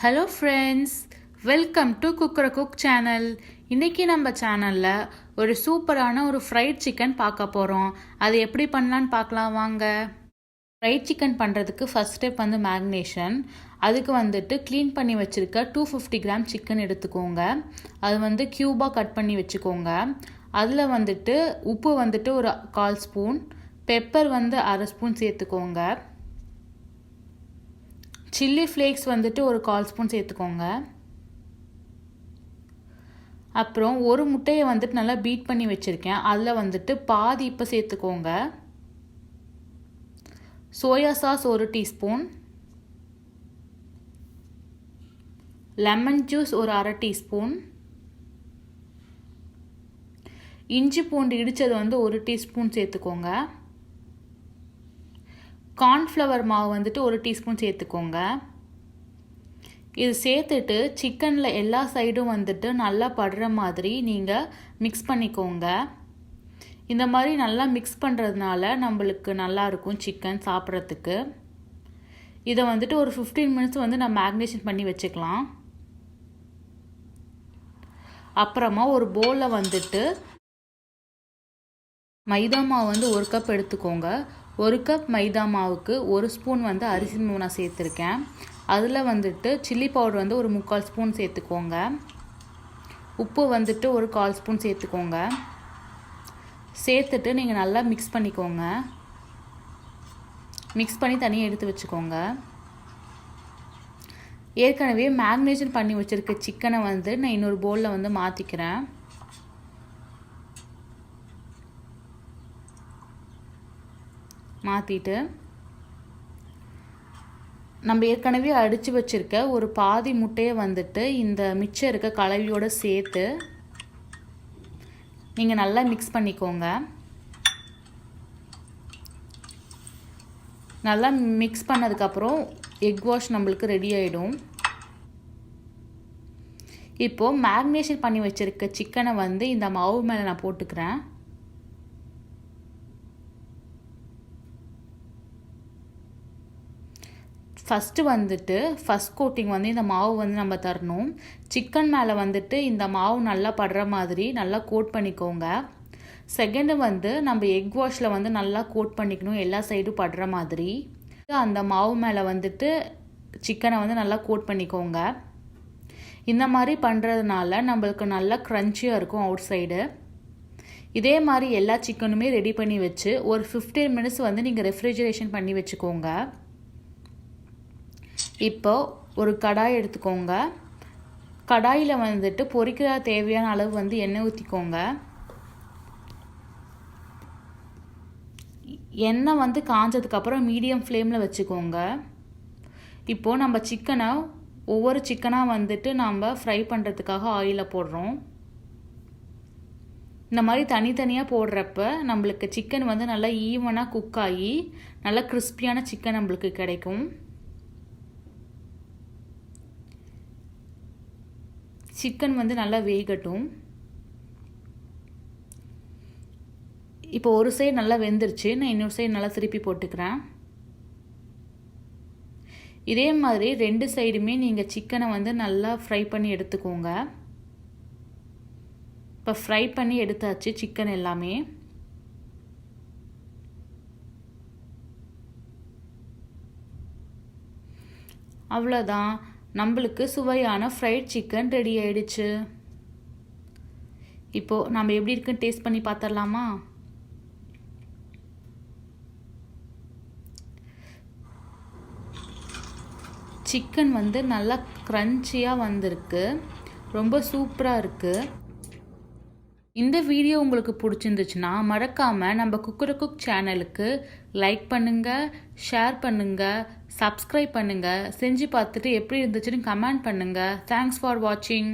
Hello friends, welcome to குக்கர cook channel. இன்றைக்கி நம்ம சேனலில் ஒரு சூப்பரான ஒரு ஃப்ரைட் சிக்கன் பார்க்க போகிறோம். அது எப்படி பண்ணலான்னு பார்க்கலாம் வாங்க. ஃப்ரைட் சிக்கன் பண்ணுறதுக்கு ஃபஸ்ட் ஸ்டெப் வந்து மேக்னேஷன். அதுக்கு வந்துட்டு க்ளீன் பண்ணி வச்சுருக்க 250 கிராம் சிக்கன் எடுத்துக்கோங்க. அது வந்து க்யூபாக கட் பண்ணி வச்சுக்கோங்க. அதில் வந்துட்டு உப்பு வந்துட்டு ஒரு 1/4 ஸ்பூன், பெப்பர் வந்து 1/2 ஸ்பூன் சேர்த்துக்கோங்க. சில்லி ஃப்ளேக்ஸ் வந்துட்டு ஒரு 1/4 ஸ்பூன் சேர்த்துக்கோங்க. அப்புறம் ஒரு முட்டையை வந்துட்டு நல்லா பீட் பண்ணி வச்சுருக்கேன். அதில் வந்துட்டு பாதி இப்போ சேர்த்துக்கோங்க. Soya sauce 1 teaspoon, lemon juice ஒரு 1/2 டீஸ்பூன், இஞ்சி பூண்டு இடித்தது வந்து 1 டீஸ்பூன் சேர்த்துக்கோங்க. கார்ன்ஃப்ளவர் மாவு வந்துட்டு 1 டீஸ்பூன் சேர்த்துக்கோங்க. இது சேர்த்துட்டு சிக்கனில் எல்லா சைடும் வந்துட்டு நல்லா படுற மாதிரி நீங்கள் மிக்ஸ் பண்ணிக்கோங்க. இந்த மாதிரி நல்லா மிக்ஸ் பண்ணுறதுனால நம்மளுக்கு நல்லாயிருக்கும் சிக்கன் சாப்பிட்றதுக்கு. இதை வந்துட்டு ஒரு 15 மினிட்ஸ் வந்து நம்ம மேக்னேஷன் பண்ணி வச்சுக்கலாம். அப்புறமா ஒரு பவுலில் வந்துட்டு மைதா மாவு வந்து 1 கப் எடுத்துக்கோங்க. 1 கப் மைதா மாவுக்கு 1 ஸ்பூன் வந்து அரிசி மாவு நான் சேர்த்துருக்கேன். அதில் வந்துட்டு சில்லி பவுடர் வந்து ஒரு 3/4 ஸ்பூன் சேர்த்துக்கோங்க. உப்பு வந்துட்டு ஒரு 1/4 ஸ்பூன் சேர்த்துக்கோங்க. சேர்த்துட்டு நீங்கள் நல்லா மிக்ஸ் பண்ணிக்கோங்க. மிக்ஸ் பண்ணி தனியாக எடுத்து வச்சுக்கோங்க. ஏற்கனவே மேக்னேஷன் பண்ணி வச்சுருக்க சிக்கனை வந்து நான் இன்னொரு பவுலில் வந்து மாற்றிக்கிறேன். மாற்றிட்டு நம்ம ஏற்கனவே அடித்து வச்சுருக்க ஒரு பாதி முட்டையை வந்துட்டு இந்த மிச்சம் இருக்க கலவையோடு சேர்த்து நீங்கள் நல்லா மிக்ஸ் பண்ணிக்கோங்க. நல்லா மிக்ஸ் பண்ணதுக்கப்புறம் எக் வாஷ் நம்மளுக்கு ரெடி ஆகிடும். இப்போது மேக்னேஷன் பண்ணி வச்சுருக்க சிக்கனை வந்து இந்த மாவு மேலே நான் போட்டுக்கிறேன். ஃபஸ்ட்டு வந்துட்டு ஃபஸ்ட் கோட்டிங் வந்து இந்த மாவு வந்து நம்ம தரணும். சிக்கன் மேலே வந்துட்டு இந்த மாவு நல்லா படுற மாதிரி நல்லா கோட் பண்ணிக்கோங்க. செகண்டு வந்து நம்ம எக் வாஷில் வந்து நல்லா கோட் பண்ணிக்கணும், எல்லா சைடும் படுற மாதிரி. அந்த மாவு மேலே வந்துட்டு சிக்கனை வந்து நல்லா கோட் பண்ணிக்கோங்க. இந்த மாதிரி பண்ணுறதுனால நம்மளுக்கு நல்லா க்ரன்ச்சியாக இருக்கும் அவுட் சைடு. இதே மாதிரி எல்லா சிக்கனுமே ரெடி பண்ணி வச்சு ஒரு 15 மினிட்ஸ் வந்து நீங்கள் ரெஃப்ரிஜரேஷன் பண்ணி வச்சுக்கோங்க. இப்போ ஒரு கடாய் எடுத்துக்கோங்க. கடாயில் வந்துட்டு பொரிக்கிற தேவையான அளவு வந்து எண்ணெய் ஊற்றிக்கோங்க. எண்ணெய் வந்து காஞ்சதுக்கப்புறம் மீடியம் ஃப்ளேமில் வச்சுக்கோங்க. இப்போது நம்ம சிக்கனை ஒவ்வொரு சிக்கனாக வந்துட்டு நம்ம ஃப்ரை பண்ணுறதுக்காக ஆயிலில் போடுறோம். இந்த மாதிரி தனித்தனியாக போடுறப்ப நம்மளுக்கு சிக்கன் வந்து நல்லா ஈவனாக குக் ஆகி நல்லா கிறிஸ்பியான சிக்கன் நம்மளுக்கு கிடைக்கும். சிக்கன் வந்து நல்லா வேகட்டும். இப்போ ஒரு சைடு நல்லா வெந்துருச்சு, நான் இன்னொரு சைடு நல்லா திருப்பி போட்டுக்கிறேன். இதே மாதிரி 2 சைடுமே நீங்கள் சிக்கனை வந்து நல்லா ஃப்ரை பண்ணி எடுத்துக்கோங்க. இப்போ ஃப்ரை பண்ணி எடுத்தாச்சு சிக்கன் எல்லாமே. அவ்வளோதான், நம்மளுக்கு சுவையான ஃப்ரைட் சிக்கன் ரெடி ஆயிடுச்சு. இப்போது நம்ம எப்படி இருக்குன்னு டேஸ்ட் பண்ணி பார்த்துடலாமா? சிக்கன் வந்து நல்லா க்ரன்ச்சியாக வந்திருக்கு, ரொம்ப சூப்பராக இருக்குது. இந்த வீடியோ உங்களுக்கு பிடிச்சிருந்துச்சுன்னா மறக்காமல் நம்ம குக்கர குக் சேனலுக்கு லைக் பண்ணுங்கள், ஷேர் பண்ணுங்கள், சப்ஸ்கிரைப் பண்ணுங்கள். செஞ்சு பார்த்துட்டு எப்படி இருந்துச்சுன்னு கமெண்ட் பண்ணுங்கள். தேங்க்ஸ் ஃபார் வாட்சிங்.